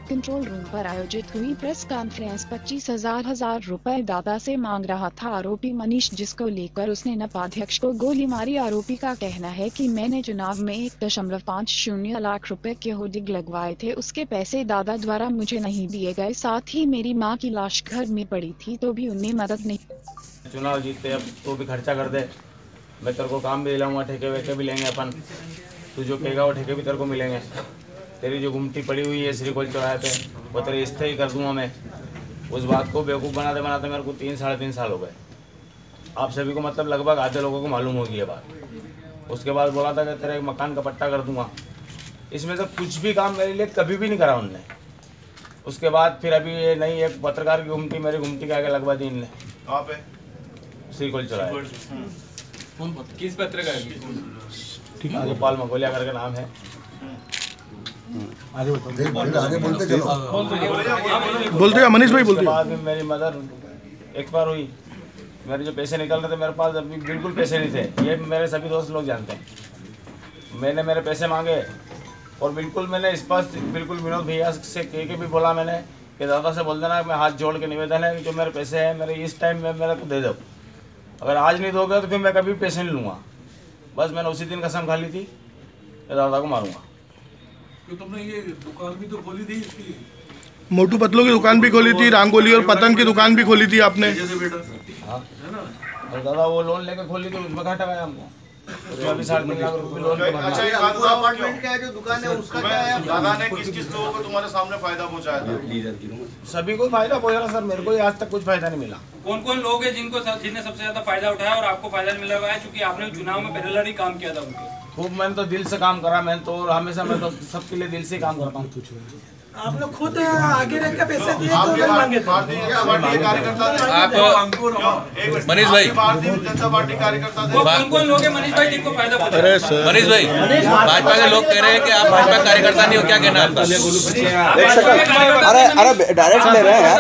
Control room पर आयोजित हुई प्रेस कॉन्फ्रेंस 25,000 रुपए दादा से मांग रहा था आरोपी मनीष, जिसको लेकर उसने नपाध्यक्ष को गोली मारी। आरोपी का कहना है कि मैंने चुनाव में 1.50 लाख रुपए के होर्डिंग लगवाए थे, उसके पैसे दादा द्वारा मुझे नहीं दिए गए। साथ ही मेरी मां की लाश घर में पड़ी थी तो भी उन्हें मदद नहीं। चुनाव जीतते अब तो भी खर्चा कर दे, मैं तेरे को काम भी दिलाऊंगा, ठेके वेके भी लेंगे अपन, तू जो कहेगा वो ठेके भी तेरे को मिलेंगे। तेरी जो गुमटी पड़ी हुई है श्रीकोल चौराहे पे वो तेरे स्थायी कर दूंगा मैं। उस बात को बेवकूफ़ बनाते बनाते मेरे को 3-3.5 साल हो गए। आप सभी को मतलब लगभग आधे लोगों को मालूम होगी ये बात। उसके बाद बोला था कि तेरे मकान का पट्टा कर दूंगा। इसमें से कुछ भी काम मेरे लिए कभी भी नहीं करा उनने। उसके बाद फिर अभी ये नई एक पत्रकार की गुमटी मेरी गुमटी के आगे लगवा दी इनने। कहाँ पे? श्रीकोल चौराहे। किस पत्रकार? गोपाल मकोलिया करके नाम है। आगे बोलते चलो। बोलते मनीष भाई बोलते। बाद में मेरी मदर एक्सपायर हुई। मेरे जो पैसे निकल रहे थे मेरे पास अभी बिल्कुल पैसे नहीं थे, ये मेरे सभी दोस्त लोग जानते हैं। मैंने मेरे पैसे मांगे और बिल्कुल मैंने स्पष्ट बिल्कुल विनोद भैया से कह के भी बोला मैंने कि दादा से बोल देना, मैं हाथ जोड़ के निवेदन है कि जो मेरे पैसे हैं मेरे इस टाइम में मेरे को दे दो। अगर आज नहीं दोगे तो फिर मैं कभी पैसे नहीं लूँगा। बस मैंने उसी दिन कसम खा ली थी कि दादा को मारूंगा। तो तुमने ये दुकान भी तो खोली थी इसकी? मोटू पतलू की दुकान भी खोली थी, रांगोली और पतंग की दुकान भी खोली थी आपने। हाँ, और दादा वो लोन लेकर खोली तो उसमें घाटा गया हमको। उसमें भी 3.5 लाख रुपये लोन पे भरना। अच्छा, ये अपार्टमेंट का जो दुकान है उसका क्या है? दादा ने किस लोगों को तुम्हारे सामने फायदा पहुंचाया था? सभी को फायदा पहुंचा सर, मेरे को आज तक कुछ फायदा नहीं मिला। कौन कौन लोग हैं जिनने सबसे ज्यादा फायदा उठाया और आपको फायदा नहीं मिला हुआ है? क्योंकि आपने चुनाव में पहले ही काम किया था उनके। खूब मैंने तो दिल से काम करा, मैं तो हमेशा मैं तो सबके लिए दिल से काम करता हूँ। आप लोग खुद आगे रह के पैसे दिए आप तो मांगे भारतीय जनता पार्टी कार्यकर्ता थे। आप मनीष भाई, भारतीय जनता पार्टी कार्यकर्ता थे। कौन कौन लोग हैं मनीष भाई जिनको फायदा पहुंचा? अरे सर मनीष भाई, भाजपा के लोग कह रहे हैं कि आप भाजपा कार्यकर्ता नहीं हो, क्या कहना आपका? अरे डायरेक्ट ले रहे हैं यार।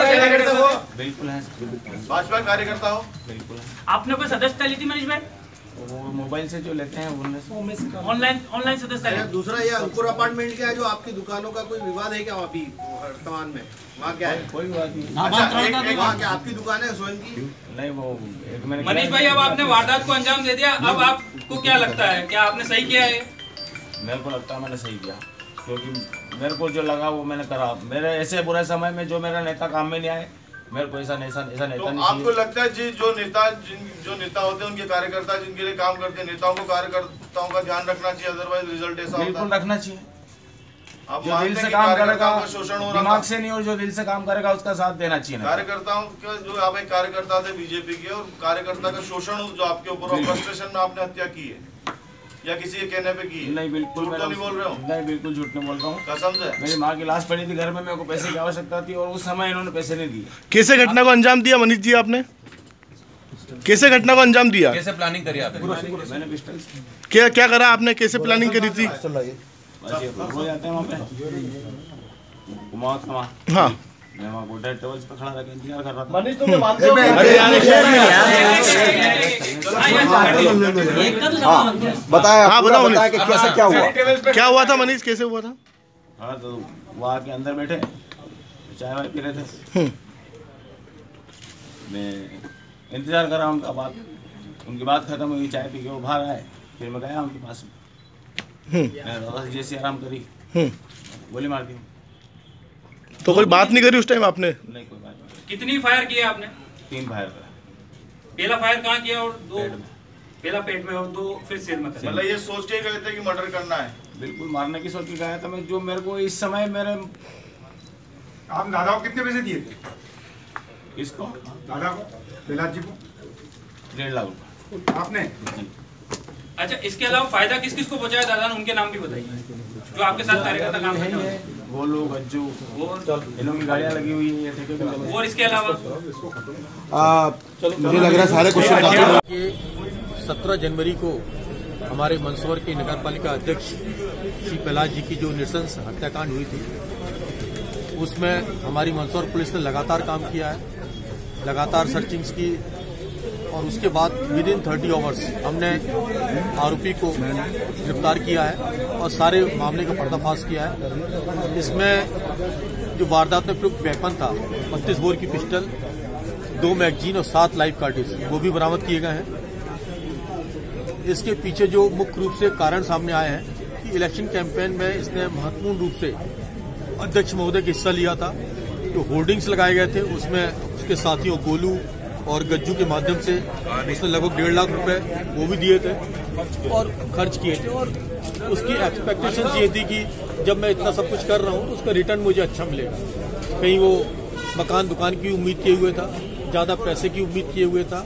बिल्कुल है, भाजपा कार्यकर्ता हो? बिल्कुल है। आपने कोई सदस्यता ली थी मनीष भाई? वो मोबाइल से जो लेते हैं उनमें ऑनलाइन सदस्यता ली? दूसरा ये अंकुर अपार्टमेंट क्या है जो आपकी दुकानों का कोई विवाद है क्या अभी वर्तमान में? वहाँ क्या है? कोई बात नहीं। अच्छा, वहाँ क्या आपकी दुकान है स्वयं की? नहीं वो एक मैंने मनीष भाई, अब आपने वारदात को अंजाम दे दिया, अब आपको क्या लगता है, क्या आपने सही किया है? मेरे को लगता है मैंने सही किया, क्योंकि मेरे को जो लगा वो मैंने करा। मेरे ऐसे बुरे समय में जो मेरा नेता काम में नहीं आए, मेरे को ऐसा नेता तो नहीं आपको लगता है जी जो नेता होते हैं उनके कार्यकर्ता जिनके लिए काम करते हैं, नेताओं को कार्यकर्ताओं का ध्यान रखना चाहिए, अदरवाइज रिजल्ट ऐसा होता है। बिल्कुल रखना चाहिए। आप जो मानते दिल हैं से कि काम करेगा, कार्यकर्ताओं का शोषण हो रहा दिमाग था? से नहीं, और जो दिल से काम करेगा उसका साथ देना चाहिए। कार्यकर्ताओं का जो आप एक कार्यकर्ता थे बीजेपी के, और कार्यकर्ता का शोषण जो आपके ऊपर फ्रस्ट्रेशन में आपने हत्या की है या किसी के कहने पे की है? नहीं, बिल्कुल झूठ तो नहीं बोल रहे हो? नहीं, बिल्कुल झूठ नहीं बोल रहा हूँ। कसम से? मेरी माँ की लाश पड़ी थी घर में, मेरे को पैसे की आवश्यकता थी और उस समय इन्होंने पैसे नहीं दिए। कैसे घटना को अंजाम दिया मनीष जी आपने? कैसे घटना को अंजाम दिया? कैसे प्लानिंग करी आपने? मैंने पिस्टल क्या करा आपने? कैसे प्लानिंग करी थी? हो जाते हैं वहाँ पे घुमा। हाँ, मैं वहाँ को टेबल पे खड़ा रह इंतजार कर रहा था। मनीष तुम मानते हो? बताया। हाँ, बताओ बताया कि कैसे क्या हुआ? क्या हुआ था मनीष, कैसे हुआ था? हाँ, तो वहाँ के अंदर बैठे चाय वाय पी रहे थे। मैं इंतजार कर रहा हूँ उनकी बात खत्म हुई, चाय पी के वो बाहर आए, फिर मैं गया उनके पास में। दादा जैसे आराम करी, गोली मार दी। तो कोई बात नहीं करी उस टाइम आपने? नहीं, कोई बात नहीं। कितनी फायर किया आपने? 3 फायर करा। पहला फायर कहाँ किया और दो? पेट में। पहला पेट में और दो फिर सिर में। मतलब ये सोच के गए थे कि मर्डर करना है? बिल्कुल मारने की सोच के गया था मैं। जो मेरे को इस समय मेरे आप दादा को कितने पैसे दिए थे? इसको दादा को, बेलाज जी को? 1.5 लाख रुपये। आपने? अच्छा, इसके अलावा फायदा किस किस को पहुंचाया दादा ने, उनके नाम भी बताइए जो आपके साथ कार्यकर्ता काम करते हैं। गोलू, गज्जू, इन लोगों की गाड़ियाँ लगी हुई है। और इसके अलावा मुझे लग रहा है सारे क्वेश्चन 17 जनवरी को हमारे मंदसौर के नगर पालिका अध्यक्ष श्री प्रहलाद जी की जो नृशंस हत्याकांड हुई थी, उसमें हमारी मंदसौर पुलिस ने लगातार काम किया है, लगातार सर्चिंग्स की, और उसके बाद विद इन 30 आवर्स हमने आरोपी को गिरफ्तार किया है और सारे मामले का पर्दाफाश किया है। इसमें जो वारदात में प्रयुक्त वेपन था 32 बोर की पिस्टल, 2 मैगजीन और 7 लाइव कार्टिज वो भी बरामद किए गए हैं। इसके पीछे जो मुख्य रूप से कारण सामने आए हैं कि इलेक्शन कैंपेन में इसने महत्वपूर्ण रूप से अध्यक्ष महोदय का हिस्सा लिया था। जो होर्डिंग्स लगाए गए थे उसमें उसके साथियों गोलू और गज्जू के माध्यम से उसने लगभग 1.5 लाख रुपए वो भी दिए थे और खर्च किए थे। और उसकी एक्सपेक्टेशन ये थी कि जब मैं इतना सब कुछ कर रहा हूँ तो उसका रिटर्न मुझे अच्छा मिलेगा। कहीं वो मकान दुकान की उम्मीद किए हुए था, ज्यादा पैसे की उम्मीद किए हुए था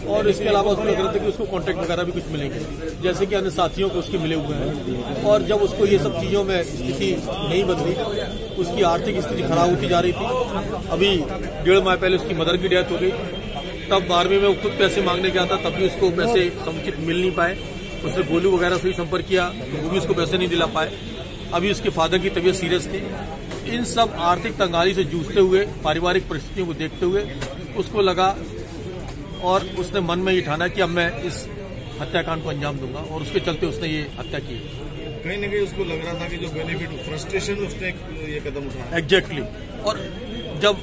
और इसके अलावा उसको लग रहा था कि उसको कॉन्ट्रैक्ट वगैरह भी कुछ मिलेंगे, जैसे कि अन्य साथियों को उसके मिले हुए हैं। और जब उसको ये सब चीजों में स्थिति नहीं बदली, उसकी आर्थिक स्थिति खराब होती जा रही थी। अभी 1.5 माह पहले उसकी मदर की डेथ हो गई। तब 12वीं में वो खुद पैसे मांगने गया था, तब भी उसको पैसे समुचित मिल नहीं पाए। उसने गोलू वगैरह से ही संपर्क किया, वो भी उसको पैसे नहीं दिला पाए। अभी उसके फादर की तबीयत सीरियस थी। इन सब आर्थिक तंगाली से जूझते हुए, पारिवारिक परिस्थितियों को देखते हुए उसको लगा और उसने मन में ये ठाना कि अब मैं इस हत्याकांड को अंजाम दूंगा और उसके चलते उसने ये हत्या की। कहीं न कहीं उसको लग रहा था कि जो बेनिफिट फ्रस्ट्रेशन उसने ये कदम उठाया। एग्जैक्टली। और जब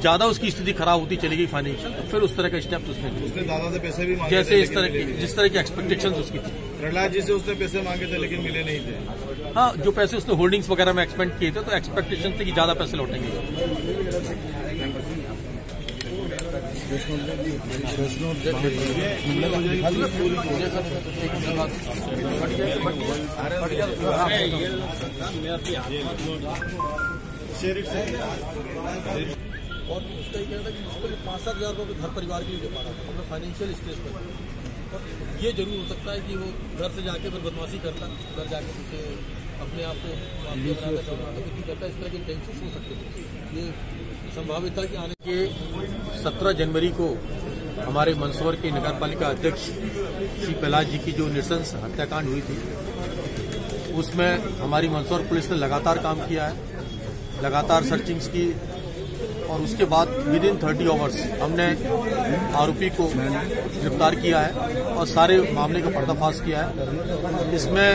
ज्यादा उसकी स्थिति खराब होती चली गई फाइनेंशियल, तो फिर उस तरह का स्टेप उसने दादा से पैसे भी मांगे जैसे इस तरह की जिस तरह की एक्सपेक्टेशंस उसकी थी। प्रहलाद जी से उसने पैसे मांगे थे लेकिन मिले नहीं थे। हाँ, जो पैसे उसने होल्डिंग्स वगैरह में एक्सपेंड किए थे तो एक्सपेक्टेशन थी कि ज्यादा पैसे लौटेंगे। और उसका ये कहना था कि उसको 5-7 हज़ार रुपये घर परिवार के लिए दे पा रहा था अपने फाइनेंशियल स्टेज पर। और ये जरूर हो सकता है कि वो घर से जाके फिर बदमाशी करता, घर जाके कुछ अपने आप को करता, इस तरह के टेंशन हो सकते थे। ये संभावित था कि आने के 17 जनवरी को हमारे मंदसौर के नगर पालिका अध्यक्ष श्री प्रहलाद जी की जो नृशंस हत्याकांड हुई थी, उसमें हमारी मंदसौर पुलिस ने लगातार काम किया है, लगातार सर्चिंग्स की और उसके बाद विदिन 30 आवर्स हमने आरोपी को गिरफ्तार किया है और सारे मामले का पर्दाफाश किया है। इसमें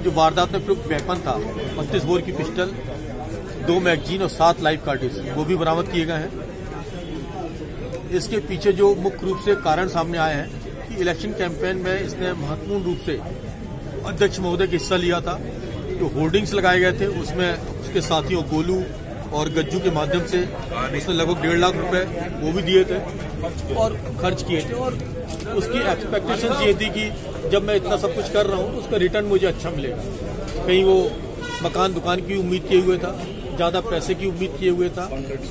जो वारदात में प्रयुक्त वेपन था 32 बोर की पिस्टल, 2 मैगजीन और 7 लाइव कार्टिज वो भी बरामद किए गए हैं। इसके पीछे जो मुख्य रूप से कारण सामने आए हैं कि इलेक्शन कैंपेन में इसने महत्वपूर्ण रूप से अध्यक्ष महोदय का हिस्सा लिया था। जो होर्डिंग्स लगाए गए थे उसमें उसके साथियों गोलू और गज्जू के माध्यम से उसने लगभग 1.5 लाख रुपए वो भी दिए थे और खर्च किए थे। और उसकी एक्सपेक्टेशन ये थी कि जब मैं इतना सब कुछ कर रहा हूँ तो उसका रिटर्न मुझे अच्छा मिलेगा। कहीं वो मकान दुकान की उम्मीद किए हुए था, ज्यादा पैसे की उम्मीद किए हुए था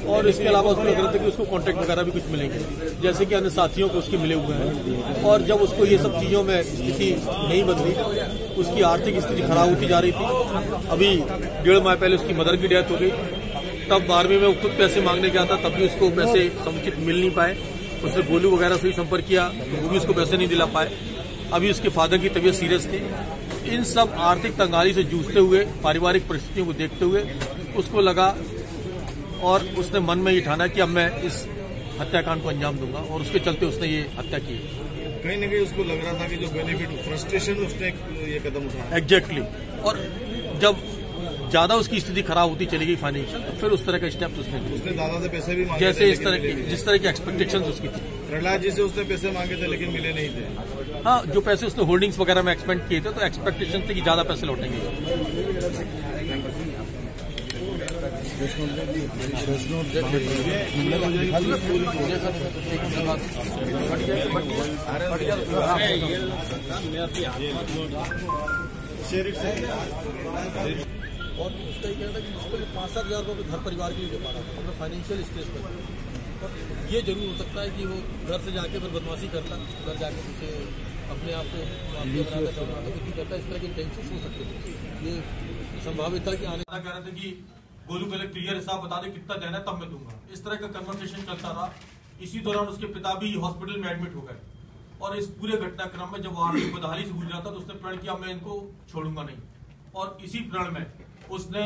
और इसके अलावा उसको लग रहा था कि उसको कॉन्ट्रैक्ट वगैरह भी कुछ मिलेंगे, जैसे कि अन्य साथियों को उसके मिले हुए हैं। और जब उसको ये सब चीजों में स्थिति नहीं बदली, उसकी आर्थिक स्थिति खराब होती जा रही थी। अभी 1.5 माह पहले उसकी मदर की डेथ हो गई। तब 12वीं में वो खुद पैसे मांगने गया था, तब भी उसको पैसे समुचित मिल नहीं पाए। उसने गोलू वगैरह से ही संपर्क किया, वो भी उसको पैसे नहीं दिला पाए। अभी उसके फादर की तबीयत सीरियस थी। इन सब आर्थिक तंगाली से जूझते हुए, पारिवारिक परिस्थितियों को देखते हुए उसको लगा और उसने मन में ये ठाना कि अब मैं इस हत्याकांड को अंजाम दूंगा और उसके चलते उसने ये हत्या की। कहीं न कहीं उसको लग रहा था कि जो बेनिफिट फ्रस्ट्रेशन उसने ये कदम उठाया। एग्जैक्टली। और जब ज्यादा उसकी स्थिति खराब होती चली गई फाइनेंशियल, तो फिर उस तरह का स्टेप उसने दादा से पैसे भी मांगे जैसे इस तरह की जिस तरह की एक्सपेक्टेशंस उसकी थी। प्रहलाद जी से उसने पैसे मांगे थे लेकिन मिले नहीं थे। हाँ, जो पैसे उसने होल्डिंग्स वगैरह में एक्सपेंड किए थे तो एक्सपेक्टेशन थी कि ज्यादा पैसे लौटेंगे। और उसका ये कहना था कि उसको 5-7 हज़ार रुपये घर परिवार के लिए दे पा रहा था अपने फाइनेंशियल स्टेज पर। और ये जरूर हो सकता है कि वो घर से जाके फिर बदमाशी करता, घर जाके कुछ अपने आप को करता, इस तरह के टेंशन हो सकते थे। ये संभावित था कि आने कह रहे थे कि गोलू पहले क्लियर हिसाब बता दे कितना देना है तब मैं दूंगा। इस तरह का कन्वर्सेशन चलता रहा। इसी दौरान उसके पिता भी हॉस्पिटल में एडमिट हो गए और इस पूरे घटनाक्रम में जब वो आर्थिक बदहाली से गुजरा था तो उसने प्रण किया मैं इनको छोड़ूंगा नहीं। और इसी प्रण में उसने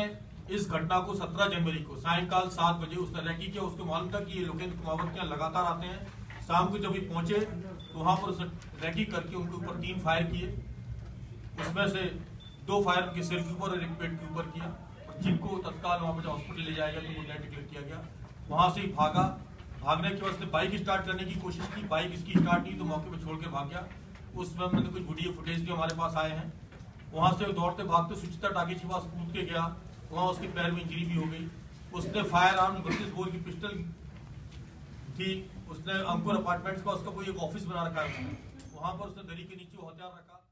इस घटना को 17 जनवरी को सायंकाल 7 बजे उसने रैकी किया। उसको मालूम था कि ये लोकेंद्र कुमावत के यहाँ लगातार आते हैं। शाम को जब ये पहुंचे तो वहां पर उसने रैकी करके उनके ऊपर 3 फायर किए। उसमें से 2 फायर उनके सिर के ऊपर और एक पेट के ऊपर किया और जिनको तत्काल वहां पर हॉस्पिटल ले जाएगा तो वो डेड डिक्लेयर किया गया। वहां से ही भागने के बाद बाइक स्टार्ट करने की कोशिश की, बाइक इसकी स्टार्ट नहीं तो मौके पर छोड़ के भाग गया। उसमें मैंने कुछ वीडियो फुटेज भी हमारे पास आए हैं। वहां से दौड़ते भागते सुचिता टाकीज के पास कूद के गया, वहां उसके पैर में इंजरी भी हो गई। उसने फायर आर्म 32 बोर की पिस्टल थी, उसने अंकुर अपार्टमेंट्स का उसका कोई एक ऑफिस बना रखा है, वहां पर उसने दरी के नीचे हथियार रखा।